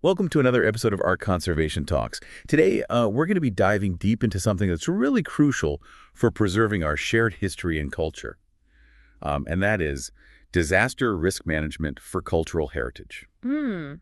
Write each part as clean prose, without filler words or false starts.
Welcome to another episode of our Conservation Talks. Today, we're going to be diving deep into something that's really crucial for preserving our shared history and culture, and that is disaster risk management for cultural heritage. Hmm.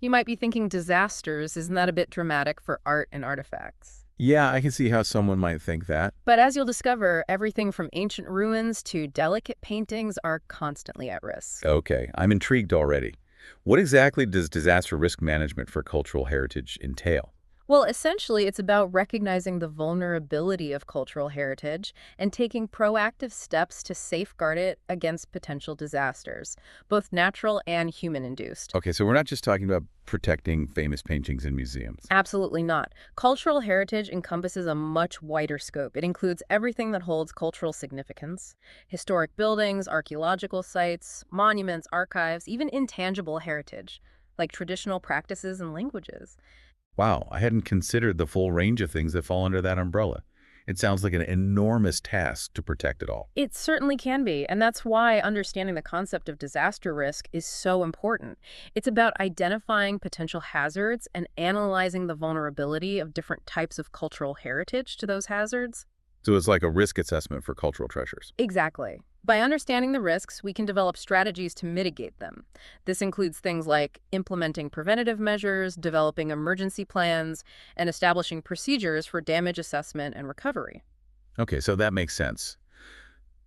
You might be thinking disasters. Isn't that a bit dramatic for art and artifacts? Yeah, I can see how someone might think that. But as you'll discover, everything from ancient ruins to delicate paintings are constantly at risk. Okay, I'm intrigued already. What exactly does disaster risk management for cultural heritage entail? Well, essentially, it's about recognizing the vulnerability of cultural heritage and taking proactive steps to safeguard it against potential disasters, both natural and human-induced. Okay, so we're not just talking about protecting famous paintings in museums. Absolutely not. Cultural heritage encompasses a much wider scope. It includes everything that holds cultural significance: historic buildings, archaeological sites, monuments, archives, even intangible heritage, like traditional practices and languages. Wow, I hadn't considered the full range of things that fall under that umbrella. It sounds like an enormous task to protect it all. It certainly can be, and that's why understanding the concept of disaster risk is so important. It's about identifying potential hazards and analyzing the vulnerability of different types of cultural heritage to those hazards. So it's like a risk assessment for cultural treasures. Exactly. By understanding the risks, we can develop strategies to mitigate them. This includes things like implementing preventative measures, developing emergency plans, and establishing procedures for damage assessment and recovery. Okay, so that makes sense.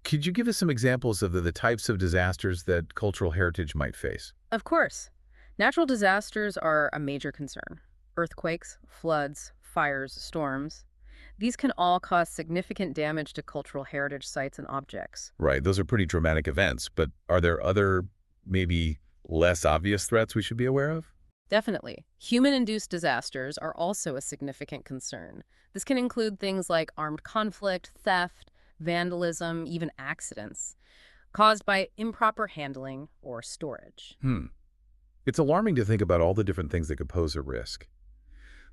Could you give us some examples of the types of disasters that cultural heritage might face? Of course, natural disasters are a major concern. Earthquakes, floods, fires, storms. These can all cause significant damage to cultural heritage sites and objects. Right, those are pretty dramatic events, but are there other, maybe less obvious threats we should be aware of? Definitely. Human-induced disasters are also a significant concern. This can include things like armed conflict, theft, vandalism, even accidents, caused by improper handling or storage. It's alarming to think about all the different things that could pose a risk.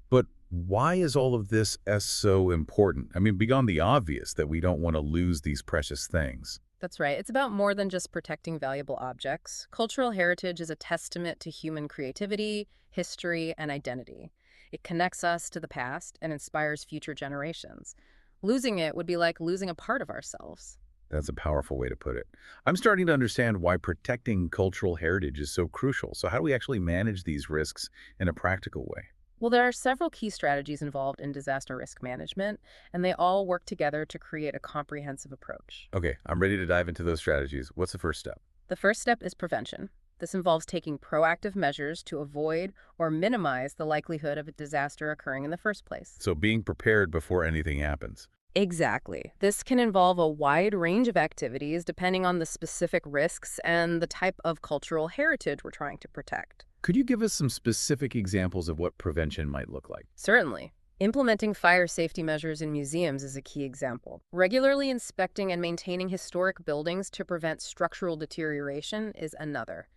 But why is all of this as so important? I mean, beyond the obvious that we don't want to lose these precious things. That's right. It's about more than just protecting valuable objects. Cultural heritage is a testament to human creativity, history, and identity. It connects us to the past and inspires future generations. Losing it would be like losing a part of ourselves. That's a powerful way to put it. I'm starting to understand why protecting cultural heritage is so crucial. So how do we actually manage these risks in a practical way? Well, there are several key strategies involved in disaster risk management, and they all work together to create a comprehensive approach. Okay, I'm ready to dive into those strategies. What's the first step? The first step is prevention. This involves taking proactive measures to avoid or minimize the likelihood of a disaster occurring in the first place. So being prepared before anything happens. Exactly. This can involve a wide range of activities depending on the specific risks and the type of cultural heritage we're trying to protect. Could you give us some specific examples of what prevention might look like? Certainly. Implementing fire safety measures in museums is a key example. Regularly inspecting and maintaining historic buildings to prevent structural deterioration is another.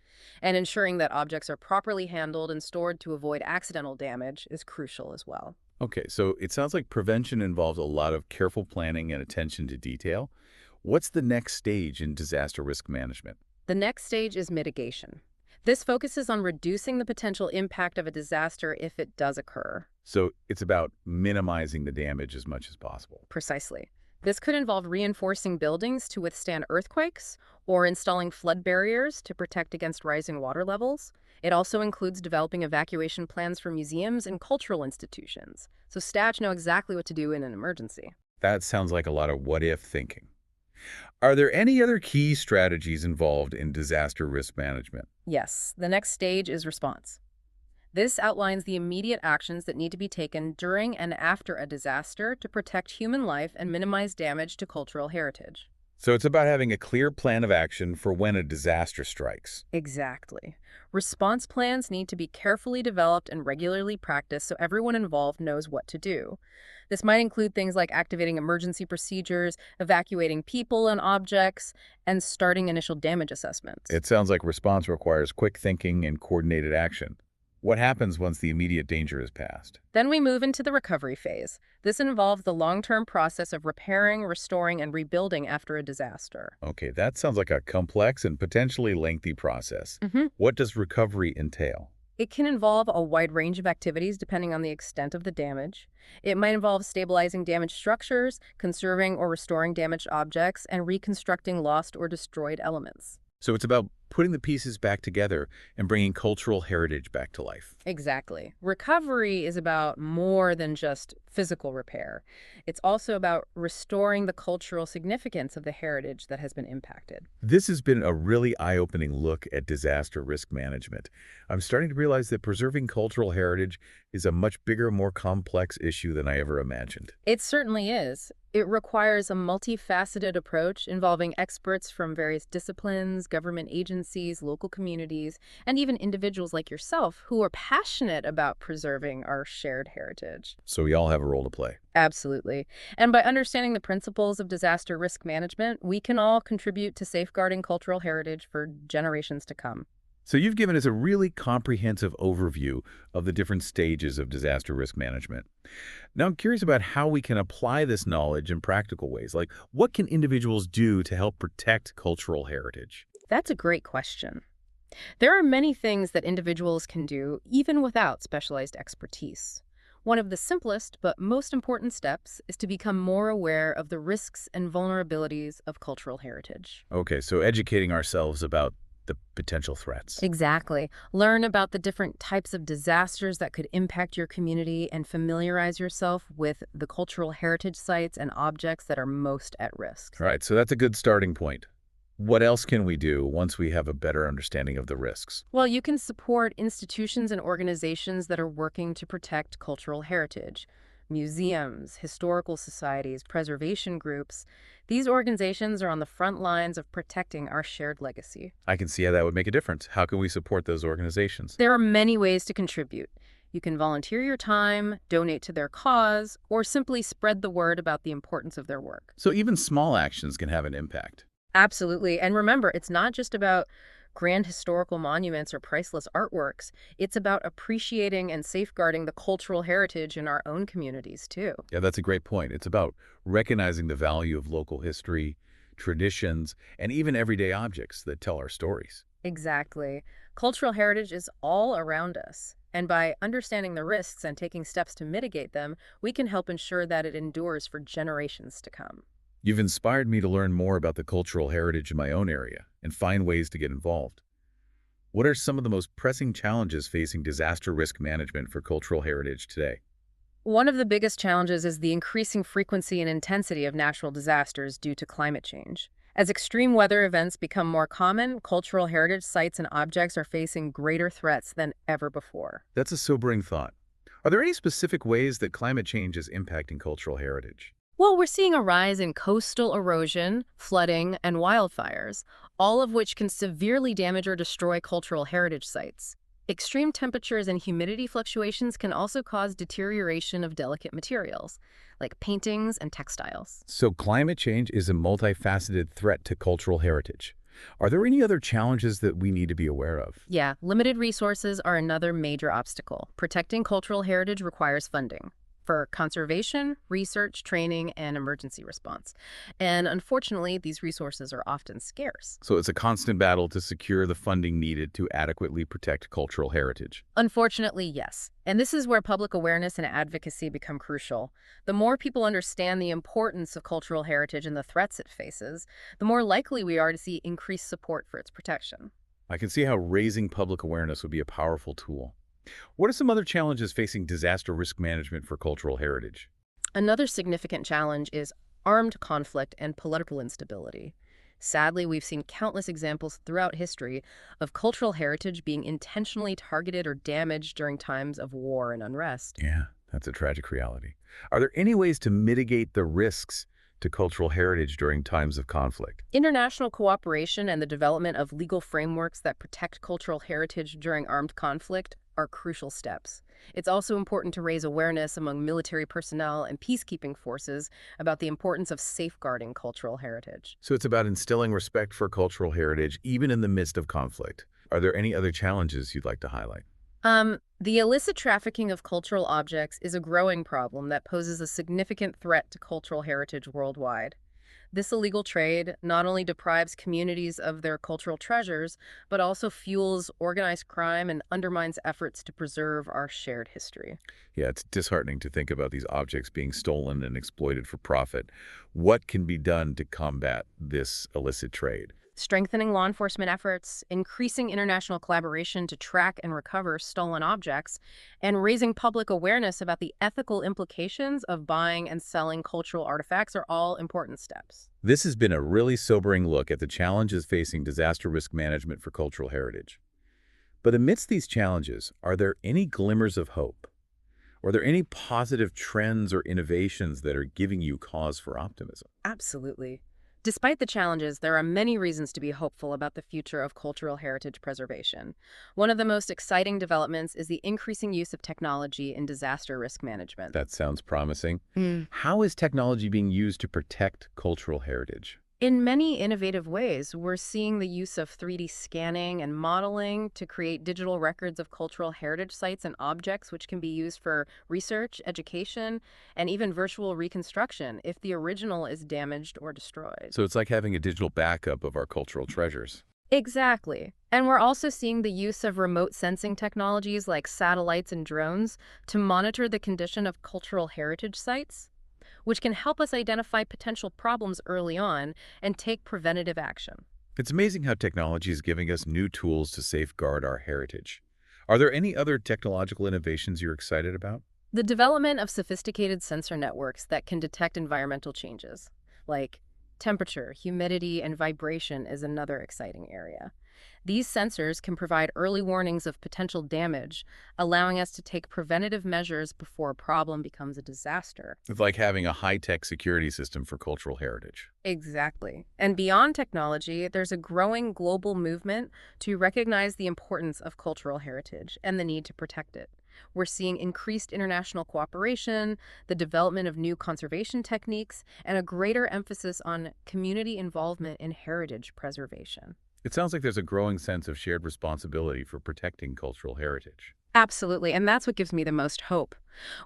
And ensuring that objects are properly handled and stored to avoid accidental damage is crucial as well. Okay, so it sounds like prevention involves a lot of careful planning and attention to detail. What's the next stage in disaster risk management? The next stage is mitigation. This focuses on reducing the potential impact of a disaster if it does occur. So it's about minimizing the damage as much as possible. Precisely. This could involve reinforcing buildings to withstand earthquakes or installing flood barriers to protect against rising water levels. It also includes developing evacuation plans for museums and cultural institutions, so staff know exactly what to do in an emergency. That sounds like a lot of what-if thinking. Are there any other key strategies involved in disaster risk management? Yes, the next stage is response. This outlines the immediate actions that need to be taken during and after a disaster to protect human life and minimize damage to cultural heritage. So it's about having a clear plan of action for when a disaster strikes. Exactly. Response plans need to be carefully developed and regularly practiced so everyone involved knows what to do. This might include things like activating emergency procedures, evacuating people and objects, and starting initial damage assessments. It sounds like response requires quick thinking and coordinated action. What happens once the immediate danger is passed? Then we move into the recovery phase. This involves the long-term process of repairing, restoring, and rebuilding after a disaster. Okay, that sounds like a complex and potentially lengthy process. What does recovery entail? It can involve a wide range of activities depending on the extent of the damage. It might involve stabilizing damaged structures, conserving or restoring damaged objects, and reconstructing lost or destroyed elements. So it's about putting the pieces back together and bringing cultural heritage back to life. Exactly. Recovery is about more than just physical repair. It's also about restoring the cultural significance of the heritage that has been impacted. This has been a really eye-opening look at disaster risk management. I'm starting to realize that preserving cultural heritage is a much bigger, more complex issue than I ever imagined. It certainly is. It requires a multifaceted approach involving experts from various disciplines, government agencies, local communities, and even individuals like yourself who are passionate about preserving our shared heritage. So we all have a role to play. Absolutely. And by understanding the principles of disaster risk management, we can all contribute to safeguarding cultural heritage for generations to come. So you've given us a really comprehensive overview of the different stages of disaster risk management. Now I'm curious about how we can apply this knowledge in practical ways. Like, what can individuals do to help protect cultural heritage? That's a great question. There are many things that individuals can do even without specialized expertise. One of the simplest but most important steps is to become more aware of the risks and vulnerabilities of cultural heritage. Okay, so educating ourselves about the potential threats. Exactly. Learn about the different types of disasters that could impact your community and familiarize yourself with the cultural heritage sites and objects that are most at risk. All right, so that's a good starting point. What else can we do once we have a better understanding of the risks? Well, you can support institutions and organizations that are working to protect cultural heritage. Museums, historical societies, preservation groups. These organizations are on the front lines of protecting our shared legacy. I can see how that would make a difference. How can we support those organizations? There are many ways to contribute. You can volunteer your time, donate to their cause, or simply spread the word about the importance of their work. So even small actions can have an impact. Absolutely. And remember, it's not just about grand historical monuments or priceless artworks. It's about appreciating and safeguarding the cultural heritage in our own communities, too. Yeah, that's a great point. It's about recognizing the value of local history, traditions, and even everyday objects that tell our stories. Exactly. Cultural heritage is all around us. And by understanding the risks and taking steps to mitigate them, we can help ensure that it endures for generations to come. You've inspired me to learn more about the cultural heritage in my own area and find ways to get involved. What are some of the most pressing challenges facing disaster risk management for cultural heritage today? One of the biggest challenges is the increasing frequency and intensity of natural disasters due to climate change. As extreme weather events become more common, cultural heritage sites and objects are facing greater threats than ever before. That's a sobering thought. Are there any specific ways that climate change is impacting cultural heritage? Well, we're seeing a rise in coastal erosion, flooding, and wildfires, all of which can severely damage or destroy cultural heritage sites. Extreme temperatures and humidity fluctuations can also cause deterioration of delicate materials, like paintings and textiles. So climate change is a multifaceted threat to cultural heritage. Are there any other challenges that we need to be aware of? Yeah, limited resources are another major obstacle. Protecting cultural heritage requires funding for conservation, research, training, and emergency response. And unfortunately, these resources are often scarce. So it's a constant battle to secure the funding needed to adequately protect cultural heritage. Unfortunately, yes. And this is where public awareness and advocacy become crucial. The more people understand the importance of cultural heritage and the threats it faces, the more likely we are to see increased support for its protection. I can see how raising public awareness would be a powerful tool. What are some other challenges facing disaster risk management for cultural heritage? Another significant challenge is armed conflict and political instability. Sadly, we've seen countless examples throughout history of cultural heritage being intentionally targeted or damaged during times of war and unrest. Yeah, that's a tragic reality. Are there any ways to mitigate the risks to cultural heritage during times of conflict? International cooperation and the development of legal frameworks that protect cultural heritage during armed conflict are crucial steps. It's also important to raise awareness among military personnel and peacekeeping forces about the importance of safeguarding cultural heritage. So it's about instilling respect for cultural heritage even in the midst of conflict. Are there any other challenges you'd like to highlight? The illicit trafficking of cultural objects is a growing problem that poses a significant threat to cultural heritage worldwide. This illegal trade not only deprives communities of their cultural treasures, but also fuels organized crime and undermines efforts to preserve our shared history. Yeah, it's disheartening to think about these objects being stolen and exploited for profit. What can be done to combat this illicit trade? Strengthening law enforcement efforts, increasing international collaboration to track and recover stolen objects, and raising public awareness about the ethical implications of buying and selling cultural artifacts are all important steps. This has been a really sobering look at the challenges facing disaster risk management for cultural heritage. But amidst these challenges, are there any glimmers of hope? Are there any positive trends or innovations that are giving you cause for optimism? Absolutely. Despite the challenges, there are many reasons to be hopeful about the future of cultural heritage preservation. One of the most exciting developments is the increasing use of technology in disaster risk management. That sounds promising. How is technology being used to protect cultural heritage? In many innovative ways, we're seeing the use of 3D scanning and modeling to create digital records of cultural heritage sites and objects, which can be used for research, education, and even virtual reconstruction if the original is damaged or destroyed. So it's like having a digital backup of our cultural treasures. Exactly. And we're also seeing the use of remote sensing technologies like satellites and drones to monitor the condition of cultural heritage sites, which can help us identify potential problems early on and take preventative action. It's amazing how technology is giving us new tools to safeguard our heritage. Are there any other technological innovations you're excited about? The development of sophisticated sensor networks that can detect environmental changes, like temperature, humidity, and vibration, is another exciting area. These sensors can provide early warnings of potential damage, allowing us to take preventative measures before a problem becomes a disaster. It's like having a high-tech security system for cultural heritage. Exactly. And beyond technology, there's a growing global movement to recognize the importance of cultural heritage and the need to protect it. We're seeing increased international cooperation, the development of new conservation techniques, and a greater emphasis on community involvement in heritage preservation. It sounds like there's a growing sense of shared responsibility for protecting cultural heritage. Absolutely, and that's what gives me the most hope.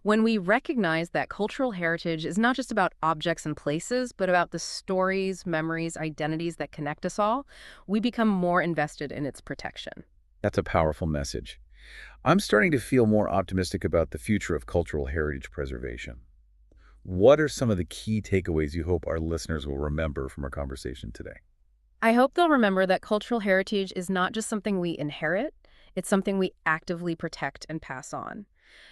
When we recognize that cultural heritage is not just about objects and places, but about the stories, memories, identities that connect us all, we become more invested in its protection. That's a powerful message. I'm starting to feel more optimistic about the future of cultural heritage preservation. What are some of the key takeaways you hope our listeners will remember from our conversation today? I hope they'll remember that cultural heritage is not just something we inherit, it's something we actively protect and pass on.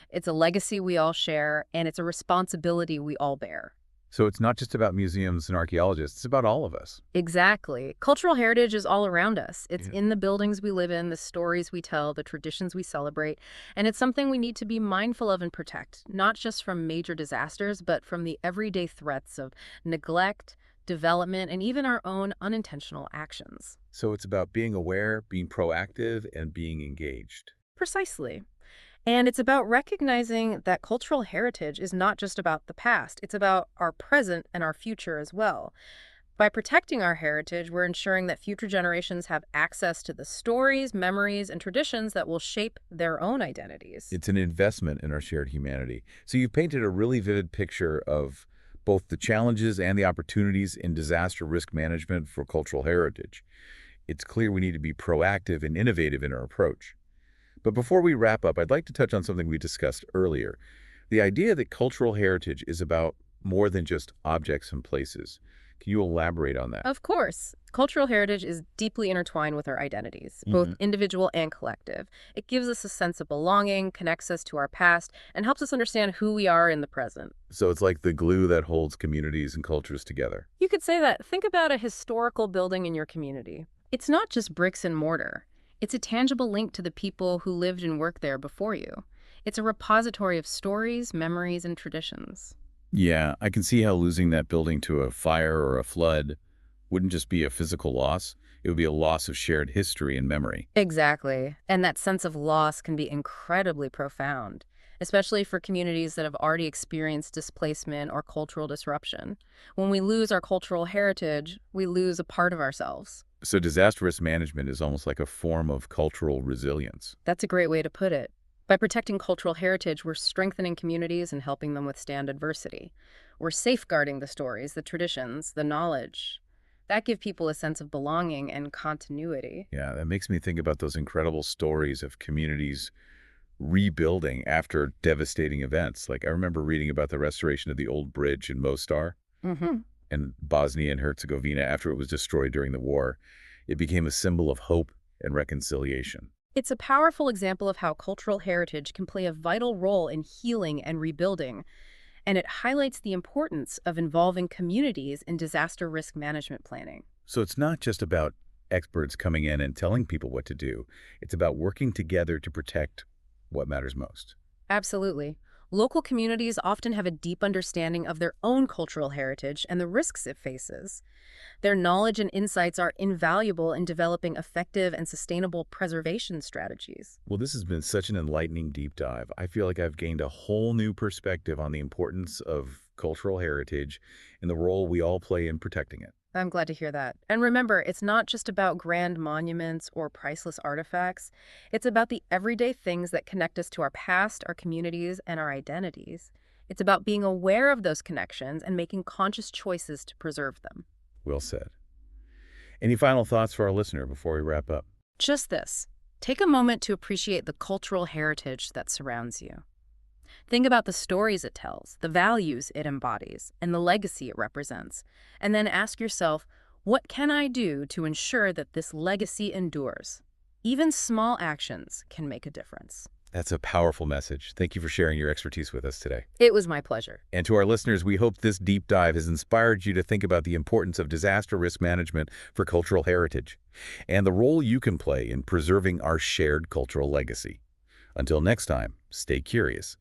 It's a legacy we all share, and it's a responsibility we all bear. So it's not just about museums and archaeologists, it's about all of us. Exactly. Cultural heritage is all around us. It's Yeah. in the buildings we live in, the stories we tell, the traditions we celebrate, and it's something we need to be mindful of and protect, not just from major disasters, but from the everyday threats of neglect, development, and even our own unintentional actions. So it's about being aware, being proactive, and being engaged. Precisely. And it's about recognizing that cultural heritage is not just about the past, it's about our present and our future as well. By protecting our heritage, we're ensuring that future generations have access to the stories, memories, and traditions that will shape their own identities. It's an investment in our shared humanity. So you've painted a really vivid picture of both the challenges and the opportunities in disaster risk management for cultural heritage. It's clear we need to be proactive and innovative in our approach. But before we wrap up, I'd like to touch on something we discussed earlier. The idea that cultural heritage is about more than just objects and places. Can you elaborate on that? Of course, cultural heritage is deeply intertwined with our identities, both Mhm. individual and collective. It gives us a sense of belonging, connects us to our past, and helps us understand who we are in the present. So it's like the glue that holds communities and cultures together. You could say that. Think about a historical building in your community. It's not just bricks and mortar. It's a tangible link to the people who lived and worked there before you. It's a repository of stories, memories, and traditions. Yeah, I can see how losing that building to a fire or a flood wouldn't just be a physical loss. It would be a loss of shared history and memory. Exactly. And that sense of loss can be incredibly profound, especially for communities that have already experienced displacement or cultural disruption. When we lose our cultural heritage, we lose a part of ourselves. So disaster risk management is almost like a form of cultural resilience. That's a great way to put it. By protecting cultural heritage, we're strengthening communities and helping them withstand adversity. We're safeguarding the stories, the traditions, the knowledge that give people a sense of belonging and continuity. Yeah, that makes me think about those incredible stories of communities rebuilding after devastating events. Like I remember reading about the restoration of the old bridge in Mostar Hmm. in Bosnia and Herzegovina after it was destroyed during the war. It became a symbol of hope and reconciliation. It's a powerful example of how cultural heritage can play a vital role in healing and rebuilding, and it highlights the importance of involving communities in disaster risk management planning. So it's not just about experts coming in and telling people what to do. It's about working together to protect what matters most. Absolutely. Local communities often have a deep understanding of their own cultural heritage and the risks it faces. Their knowledge and insights are invaluable in developing effective and sustainable preservation strategies. Well, this has been such an enlightening deep dive. I feel like I've gained a whole new perspective on the importance of cultural heritage and the role we all play in protecting it. I'm glad to hear that. And remember, it's not just about grand monuments or priceless artifacts. It's about the everyday things that connect us to our past, our communities, and our identities. It's about being aware of those connections and making conscious choices to preserve them. Well said. Any final thoughts for our listener before we wrap up? Just this. Take a moment to appreciate the cultural heritage that surrounds you. Think about the stories it tells, the values it embodies, and the legacy it represents. And then ask yourself, what can I do to ensure that this legacy endures? Even small actions can make a difference. That's a powerful message. Thank you for sharing your expertise with us today. It was my pleasure. And to our listeners, we hope this deep dive has inspired you to think about the importance of disaster risk management for cultural heritage and the role you can play in preserving our shared cultural legacy. Until next time, stay curious,